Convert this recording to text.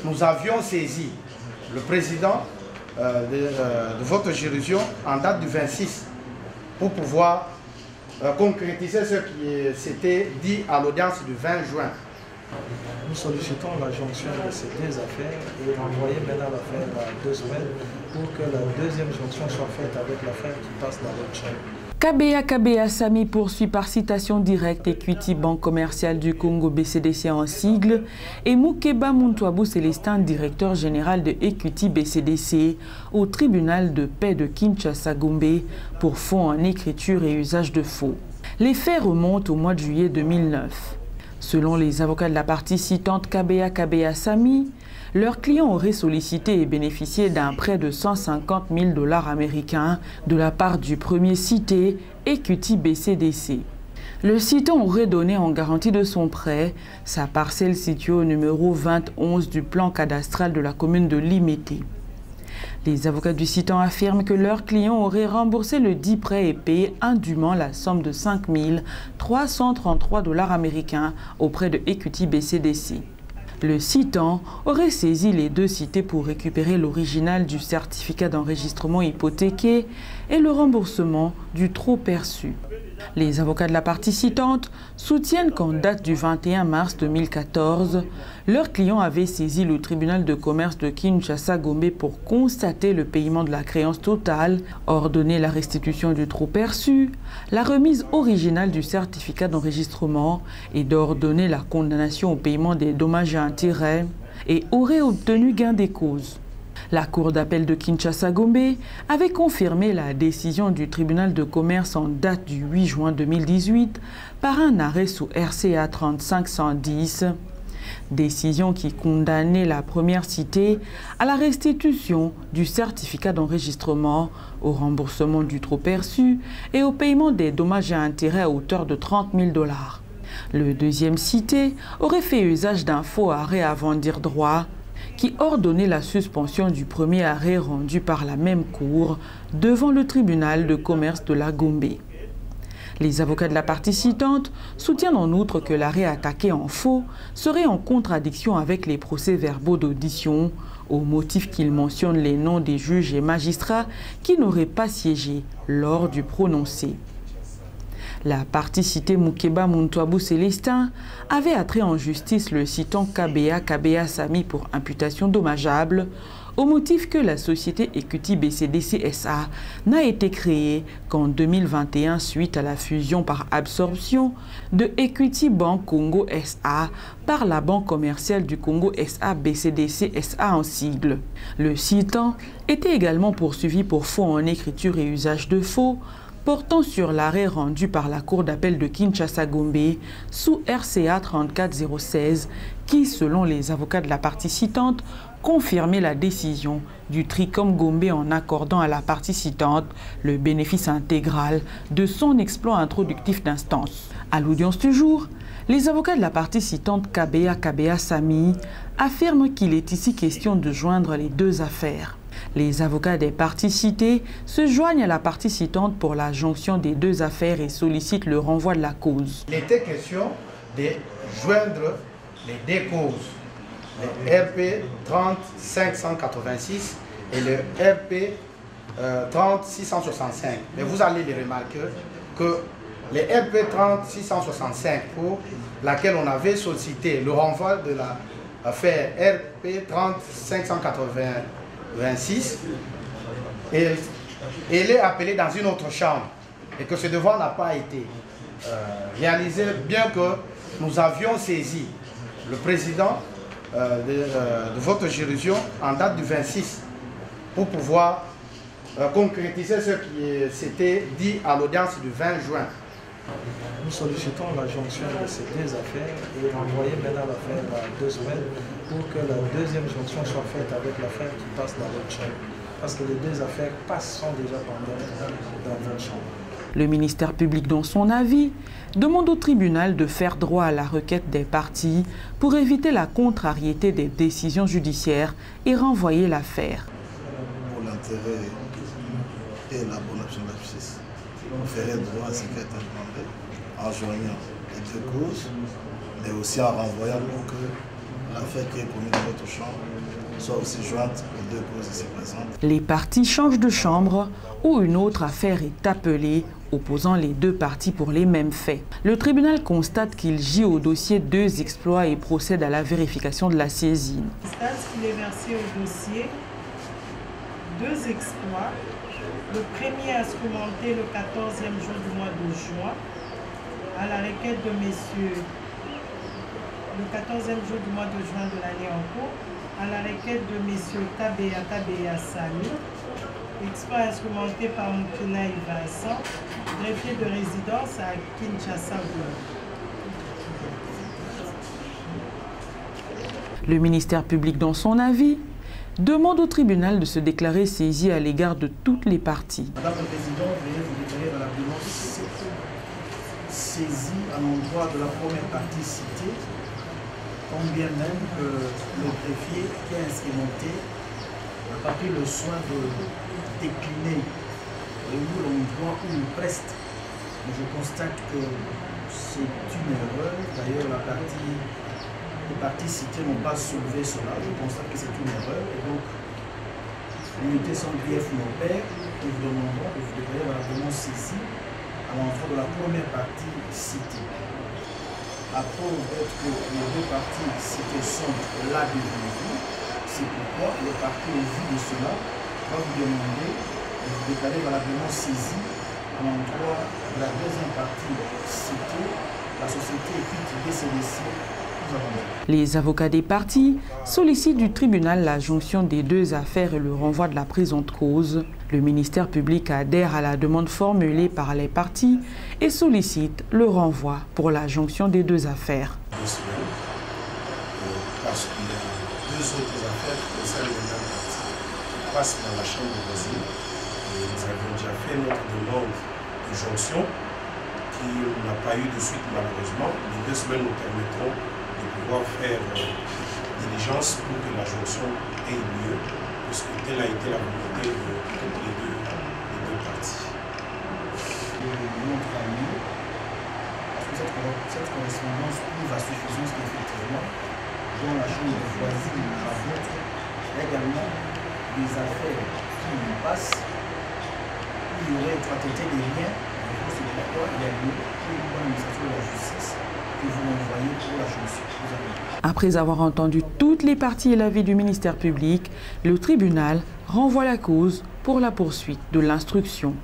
nous avions saisi le président de votre juridiction en date du 26 pour pouvoir concrétiser ce qui s'était dit à l'audience du 20 juin. Nous sollicitons la jonction de ces deux affaires et renvoyer maintenant l'affaire à 2 semaines pour que la deuxième jonction soit faite avec l'affaire qui passe dans l'autre chambre. Kabea Sami poursuit par citation directe Equity Banque Commerciale du Congo BCDC en sigle et Mukeba Muntwabu Célestin, directeur général de Equity BCDC, au tribunal de paix de Kinshasa-Gombe pour faux en écriture et usage de faux. Les faits remontent au mois de juillet 2009. Selon les avocats de la partie citante Kabea Sami, leurs clients auraient sollicité et bénéficié d'un prêt de 150 000 $ américains de la part du premier cité, Equity BCDC. Le citant aurait donné en garantie de son prêt sa parcelle située au numéro 21 du plan cadastral de la commune de Limete. Les avocats du citant affirment que leurs clients auraient remboursé le dit prêt et payé indûment la somme de 5 333 $ américains auprès de Equity BCDC. Le citant aurait saisi les deux cités pour récupérer l'original du certificat d'enregistrement hypothéqué et le remboursement du trop perçu. Les avocats de la partie citante soutiennent qu'en date du 21 mars 2014, leurs clients avaient saisi le tribunal de commerce de Kinshasa-Gombe pour constater le paiement de la créance totale, ordonner la restitution du trop perçu, la remise originale du certificat d'enregistrement et d'ordonner la condamnation au paiement des dommages et intérêts, et auraient obtenu gain des causes. La Cour d'appel de Kinshasa-Gombe avait confirmé la décision du tribunal de commerce en date du 8 juin 2018 par un arrêt sous RCA 3510, décision qui condamnait la première cité à la restitution du certificat d'enregistrement, au remboursement du trop perçu et au paiement des dommages et intérêts à hauteur de 30 000 $. Le deuxième cité aurait fait usage d'un faux arrêt avant dire droit, qui ordonnait la suspension du premier arrêt rendu par la même cour devant le tribunal de commerce de la Gombe. Les avocats de la partie citante soutiennent en outre que l'arrêt attaqué en faux serait en contradiction avec les procès-verbaux d'audition, au motif qu'ils mentionnent les noms des juges et magistrats qui n'auraient pas siégé lors du prononcé. La partie citée Mukeba Muntwabu Célestin avait attrait en justice le citant Kabea Sami pour imputation dommageable, au motif que la société Equity BCDC SA n'a été créée qu'en 2021 suite à la fusion par absorption de Equity Bank Congo SA par la Banque commerciale du Congo SA BCDC SA en sigle. Le citant était également poursuivi pour faux en écriture et usage de faux, portant sur l'arrêt rendu par la Cour d'appel de Kinshasa-Gombe sous RCA 34016 qui, selon les avocats de la partie citante, confirmait la décision du Tricom Gombe en accordant à la partie citante le bénéfice intégral de son exploit introductif d'instance. À l'audience du jour, les avocats de la partie citante Kabea Sami affirment qu'il est ici question de joindre les deux affaires. Les avocats des parties citées se joignent à la partie citante pour la jonction des deux affaires et sollicitent le renvoi de la cause. Il était question de joindre les deux causes, le RP 30586 et le RP 30665. Mais vous allez les remarquer que les RP 30665 pour laquelle on avait sollicité le renvoi de l'affaire RP 30586 et elle est appelée dans une autre chambre et que ce devoir n'a pas été réalisé, bien que nous avions saisi le président de votre juridiction en date du 26 pour pouvoir concrétiser ce qui s'était dit à l'audience du 20 juin. Nous sollicitons la jonction de ces deux affaires et renvoyer maintenant l'affaire à 2 semaines pour que la deuxième jonction soit faite avec l'affaire qui passe dans l'autre chambre. Parce que les deux affaires sont déjà pendantes dans notre chambre. Le ministère public, dans son avis, demande au tribunal de faire droit à la requête des parties pour éviter la contrariété des décisions judiciaires et renvoyer l'affaire. Pour l'intérêt et la bonne action de la justice, on ferait droit à ce qui a été demandé en joignant les deux causes, mais aussi en renvoyant pour que l'affaire qui est connue dans notre chambre soit aussi jointe aux deux causes ici présentes. Les parties changent de chambre ou une autre affaire est appelée, opposant les deux parties pour les mêmes faits. Le tribunal constate qu'il gît au dossier 2 exploits et procède à la vérification de la saisine. Il constate qu'il est versé au dossier 2 exploits. Le premier instrumenté le 14e jour du mois de juin à la requête de messieurs le 14e jour du mois de juin de l'année en cours à la requête de messieurs Kabea Sami, exploit instrumenté par Mukina Vincent, greffier de résidence à Kinshasa. Le ministère public, dans son avis, demande au tribunal de se déclarer saisi à l'égard de toutes les parties. Madame le Président, veuillez vous déclarer valablement saisi à l'endroit de la première partie citée, quand bien même que le greffier qui est instrumenté n'a pas pris le soin de décliner l'endroit où il preste. Mais je constate que c'est une erreur. D'ailleurs, les parties citées n'ont pas soulevé cela. Je constate que c'est une erreur. Et donc, l'unité sans grief mon père, nous vous demandons de vous déclarer valablement saisi à l'endroit de la première partie citée. À preuve d'être que les deux parties citées sont là devant vous, c'est pourquoi le parti au vu de cela va vous demander de vous déclarer valablement saisi à l'endroit de la deuxième partie citée, la société Equity BCDC. Les avocats des parties sollicitent du tribunal la jonction des deux affaires et le renvoi de la présente cause. Le ministère public adhère à la demande formulée par les parties et sollicite le renvoi pour la jonction des deux affaires. 2 semaines, parce qu'il y a 2 autres affaires qui concernent les mêmes parties qui passent dans la chambre voisine. Et nous avions déjà fait notre demande de jonction qui n'a pas eu de suite malheureusement. Les 2 semaines nous permettront de pouvoir faire diligence pour que la jonction ait lieu, puisque telle a été la volonté de toutes les deux parties. Notre ami, parce que cette correspondance prouve à suffisance qu'effectivement, dans la chambre voisine à votre, également des affaires qui y passent, où il y aurait étroité des liens, c'est pourquoi il y a lieu pour l'administration de la justice que vous envoyez pour la jonction. Après avoir entendu toutes les parties et l'avis du ministère public, le tribunal renvoie la cause pour la poursuite de l'instruction.